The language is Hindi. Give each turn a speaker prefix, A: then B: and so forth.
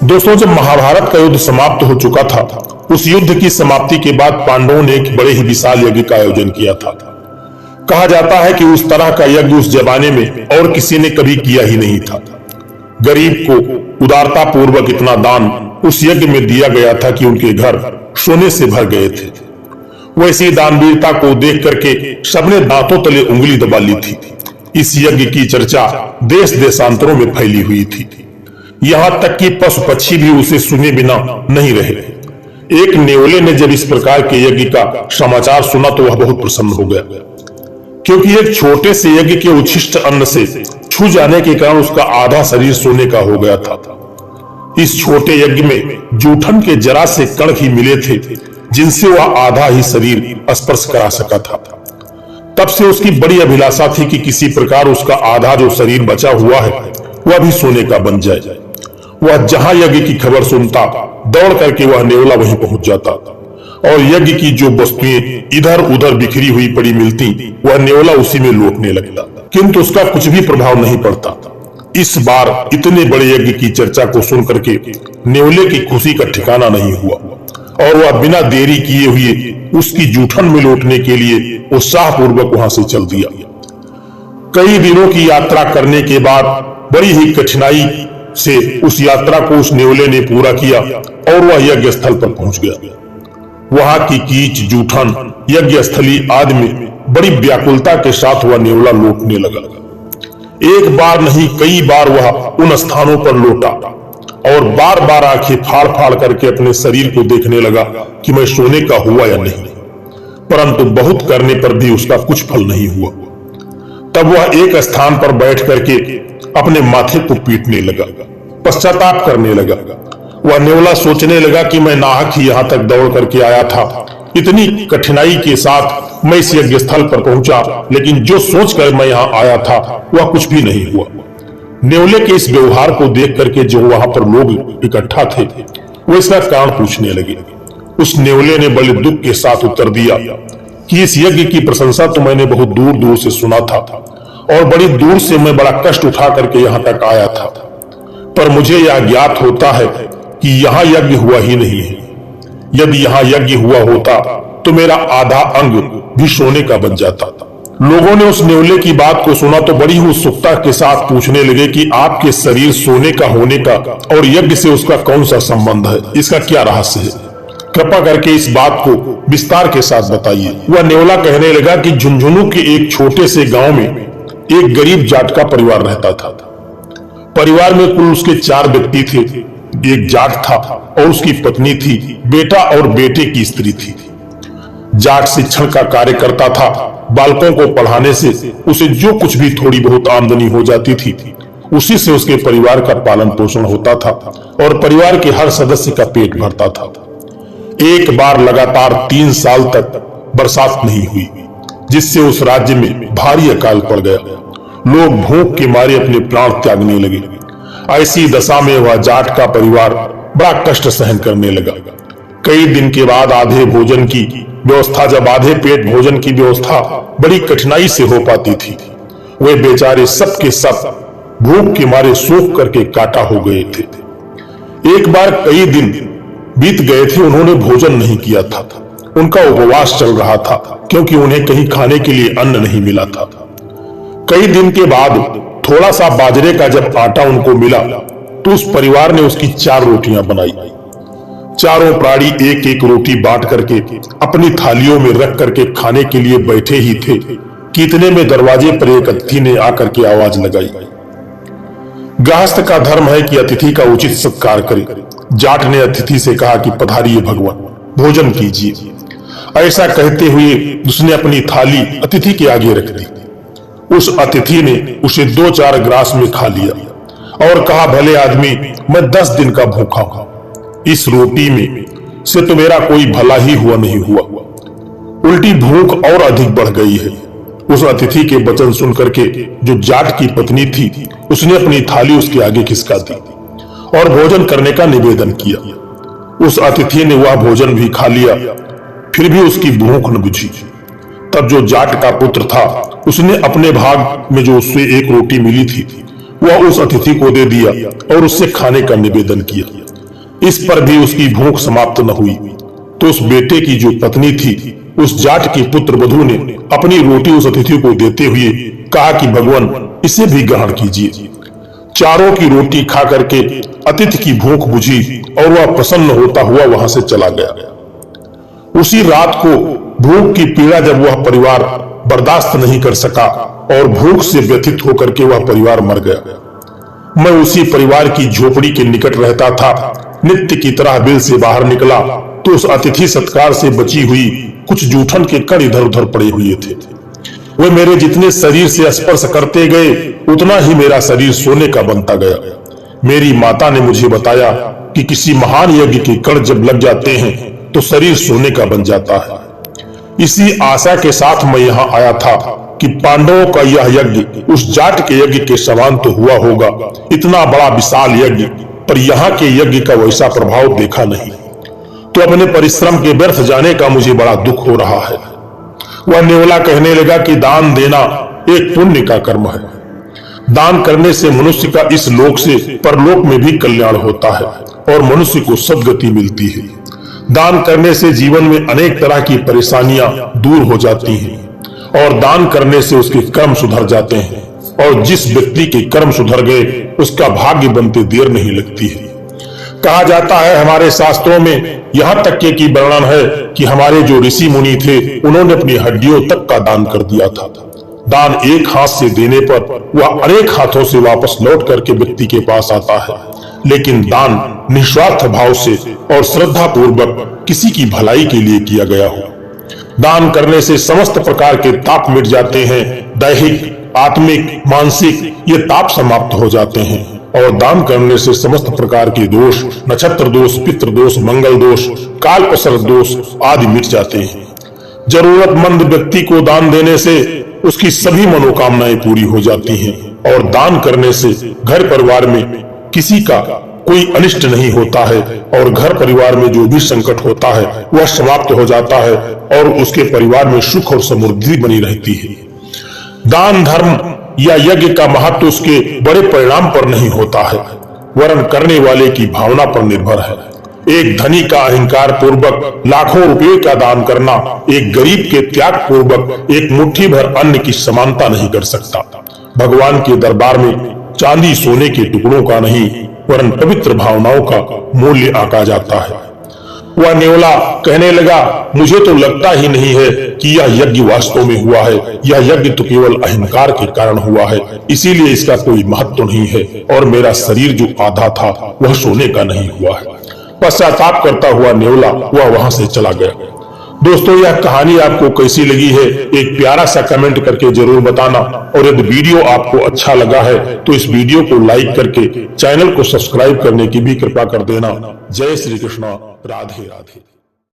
A: दोस्तों, जब महाभारत का युद्ध समाप्त हो चुका था, उस युद्ध की समाप्ति के बाद पांडवों ने एक बड़े ही विशाल यज्ञ का आयोजन किया था। कहा जाता है कि उस तरह का यज्ञ उस जमाने में और किसी ने कभी किया ही नहीं था। गरीब को उदारता पूर्वक इतना दान उस यज्ञ में दिया गया था कि उनके घर सोने से भर गए थे। वैसी दानवीरता को देख करके सबने दांतों तले उंगली दबा ली थी। इस यज्ञ की चर्चा देश देशांतरों में फैली हुई थी। यहां तक कि पशु पक्षी भी उसे सुने बिना नहीं रहे। एक नेवले ने जब इस प्रकार के यज्ञ का समाचार सुना तो वह बहुत प्रसन्न हो गया, क्योंकि एक छोटे से यज्ञ के उच्छिष्ट अन्न से छू जाने के कारण उसका आधा शरीर सोने का हो गया था। इस छोटे यज्ञ में जूठन के जरा से कण ही मिले थे, जिनसे वह आधा ही शरीर स्पर्श करा सका था। तब से उसकी बड़ी अभिलाषा थी कि किसी प्रकार उसका आधा जो शरीर बचा हुआ है वह भी सोने का बन जाए। वह जहां यज्ञ की खबर सुनता, दौड़ करके वह नेवला वहीं पहुंच जाता और यज्ञ की जो वस्तुएं इधर उधर बिखरी हुई पड़ी मिलती, वह नेवला उसी में लौटने लगता, किंतु उसका कुछ भी प्रभाव नहीं पड़ता। इस बार इतने बड़े यज्ञ की चर्चा को सुन करके नेवले की खुशी का ठिकाना नहीं हुआ और वह बिना देरी किए हुए उसकी जूठन में लौटने के लिए उत्साहपूर्वक वहां से चल दिया। कई दिनों की यात्रा करने के बाद बड़ी ही कठिनाई से उस यात्रा को उस नेवले ने पूरा किया और वह यज्ञ स्थल पर पहुंच गया। वहां की कीच, जूठन, यज्ञ स्थली आदि में बड़ी व्याकुलता के साथ वह नेवला लौटने लगा। एक बार नहीं कई बार वह उन स्थानों पर लौटा और बार बार आंखें फाड़ फाड़ करके अपने शरीर को देखने लगा कि मैं सोने का हुआ या नहीं, परंतु बहुत करने पर भी उसका कुछ फल नहीं हुआ। तब वह एक स्थान पर बैठ करके अपने माथे को पीटने लगा, पश्चाताप करने लगा। वह नेवला सोचने लगा कि मैं नाहक ही यहाँ तक दौड़ करके आया था, इतनी कठिनाई के साथ मैं इस यज्ञ स्थल पर पहुंचा, लेकिन जो सोचकर मैं यहाँ आया था वह कुछ भी नहीं हुआ। नेवले के इस व्यवहार को देख करके जो वहां पर लोग इकट्ठा थे वो इसका कारण पूछने लगे। उस नेवले ने बड़े दुख के साथ उत्तर दिया कि इस यज्ञ की प्रशंसा तो मैंने बहुत दूर दूर से सुना था और बड़ी दूर से मैं बड़ा कष्ट उठा करके यहाँ तक आया था, पर मुझे यह ज्ञात होता है कि यहाँ यज्ञ हुआ ही नहीं है। यदि यहाँ यज्ञ हुआ होता तो मेरा आधा अंग भी सोने का बन जाता। लोगों ने उस नेवले की बात को सुना तो बड़ी ही उत्सुकता के साथ पूछने लगे कि आपके शरीर सोने का होने का और यज्ञ से उसका कौन सा संबंध है, इसका क्या रहस्य है? कृपा करके इस बात को विस्तार के साथ बताइए। वह नेवला कहने लगा कि झुंझुनू के एक छोटे से गांव में एक गरीब जाट का परिवार रहता था। परिवार में कुल उसके 4 व्यक्ति थे। एक जाट था और उसकी पत्नी थी, बेटा और बेटे की स्त्री थी। जाट शिक्षण का कार्य करता था। बालकों को पढ़ाने से उसे जो कुछ भी थोड़ी बहुत आमदनी हो जाती थी, उसी से उसके परिवार का पालन पोषण होता था और परिवार के हर सदस्य का पेट भरता था। एक बार लगातार 3 साल तक बरसात नहीं हुई, जिससे उस राज्य में भारी अकाल पड़ गया। लोग भूख के मारे अपने प्राण त्यागने लगे। ऐसी दशा में वह जाट का परिवार बड़ा कष्ट सहन करने लगा। कई दिन के बाद आधे भोजन की व्यवस्था, जब आधे पेट भोजन की व्यवस्था बड़ी कठिनाई से हो पाती थी, वे बेचारे सब के सब भूख के मारे सूख करके काटा हो गए थे। एक बार कई दिन बीत गए थे, उन्होंने भोजन नहीं किया था। उनका उपवास चल रहा था, क्योंकि उन्हें कहीं खाने के लिए अन्न नहीं मिला था। कई दिन के बाद थोड़ा सा बाजरे का जब आटा उनको मिला तो उस परिवार ने उसकी 4 रोटियां बनाई। चारों प्राणी एक एक रोटी बांट करके अपनी थालियों में रख करके खाने के लिए बैठे ही थे कि इतने में दरवाजे पर एक अतिथि ने आकर के आवाज लगाई। गृहस्थ का धर्म है कि अतिथि का उचित सत्कार करे। जाट ने अतिथि से कहा कि पधारिए भगवान, भोजन कीजिए। ऐसा कहते हुए उसने अपनी थाली अतिथि के आगे रख दी। उस अतिथि ने उसे 2-4 ग्रास में खा लिया और कहा, भले आदमी, मैं 10 दिन का भूखा हूं। इस रोटी में से तो मेरा कोई भला ही हुआ नहीं हुआ, उल्टी भूख और अधिक बढ़ गई है। उस अतिथि के वचन सुन करके जो जाट की पत्नी थी, उसने अपनी थाली उसके आगे खिसका दी और भोजन करने का निवेदन किया। उस अतिथि ने वह भोजन भी खा लिया, फिर भी उसकी भूख न बुझी। तब जो जाट का पुत्र था, उसने अपने भाग में जो उससे एक रोटी मिली थी वह उस अतिथि को दे दिया और उससे खाने का निवेदन किया। इस पर भी उसकी भूख समाप्त न हुई तो उस बेटे की जो पत्नी थी, उस जाट की पुत्र वधू ने अपनी रोटी उस अतिथि को देते हुए कहा कि भगवान इसे भी ग्रहण कीजिए। चारों की रोटी खा करके अतिथि की भूख बुझी और वह प्रसन्न होता हुआ वहां से चला गया। उसी रात को भूख की पीड़ा जब वह परिवार बर्दाश्त नहीं कर सका और भूख से व्यथित होकर के वह परिवार मर गया। मैं उसी परिवार की झोपड़ी के निकट रहता था। नित्य की तरह बिल से बाहर निकला तो उस अतिथि सत्कार से बची हुई कुछ जूठन के कण इधर उधर पड़े हुए थे। वे मेरे जितने शरीर से स्पर्श करते गए उतना ही मेरा शरीर सोने का बनता गया। मेरी माता ने मुझे बताया कि किसी महान यज्ञ के कण जब लग जाते हैं तो शरीर सोने का बन जाता है। इसी आशा के साथ मैं यहाँ आया था कि पांडवों का यह यज्ञ उस जाट के यज्ञ के समान तो हुआ होगा। इतना बड़ा विशाल यज्ञ, पर यहाँ के यज्ञ का वैसा प्रभाव देखा नहीं, तो अपने परिश्रम के व्यर्थ जाने का मुझे बड़ा दुख हो रहा है। वह नेवला कहने लगा कि दान देना एक पुण्य का कर्म है। दान करने से मनुष्य का इस लोक से परलोक में भी कल्याण होता है और मनुष्य को सद्गति मिलती है। दान करने से जीवन में अनेक तरह की परेशानियां दूर हो जाती हैं और दान करने से उसके कर्म सुधर जाते हैं, और जिस व्यक्ति के कर्म सुधर गए उसका भाग्य बनते देर नहीं लगती है। कहा जाता है हमारे शास्त्रों में, यहाँ तक के वर्णन है कि हमारे जो ऋषि मुनि थे उन्होंने अपनी हड्डियों तक का दान कर दिया था। दान एक हाथ से देने पर वह अनेक हाथों से वापस लौट करके व्यक्ति के पास आता है, लेकिन दान निस्वार्थ भाव से और श्रद्धा पूर्वक किसी की भलाई के लिए किया गया हो। दान करने से समस्त प्रकार के ताप मिट जाते हैं। दैहिक, आत्मिक, मानसिक ये ताप समाप्त हो जाते हैं, और दान करने से समस्त प्रकार के दोष, नक्षत्र दोष, पितृ दोष, मंगल दोष, काल प्रसर दोष आदि मिट जाते हैं। जरूरतमंद व्यक्ति को दान देने से उसकी सभी मनोकामनाएं पूरी हो जाती हैं, और दान करने से घर परिवार में किसी का कोई अनिष्ट नहीं होता है, और घर परिवार में जो भी संकट होता है वह समाप्त हो जाता है, और उसके परिवार में सुख और समृद्धि बनी रहती है। दान धर्म या यज्ञ का महत्व उसके बड़े परिणाम पर नहीं होता है, वरन करने वाले की भावना पर निर्भर है। एक धनी का अहंकार पूर्वक लाखों रुपए का दान करना एक गरीब के त्याग पूर्वक एक मुट्ठी भर अन्न की समानता नहीं कर सकता। भगवान के दरबार में चांदी सोने के टुकड़ों का नहीं, वरन पवित्र भावनाओं का मूल्य आंका जाता है। वह नेवला कहने लगा, मुझे तो लगता ही नहीं है कि यह यज्ञ वास्तव में हुआ है। यह यज्ञ तो केवल अहंकार के कारण हुआ है, इसीलिए इसका कोई महत्व नहीं है, और मेरा शरीर जो आधा था वह सोने का नहीं हुआ है। पश्चाताप करता हुआ नेवला वह वहां से चला गया। दोस्तों, यह कहानी आपको कैसी लगी है एक प्यारा सा कमेंट करके जरूर बताना, और यदि वीडियो आपको अच्छा लगा है तो इस वीडियो को लाइक करके चैनल को सब्सक्राइब करने की भी कृपा कर देना। जय श्री कृष्ण, राधे राधे।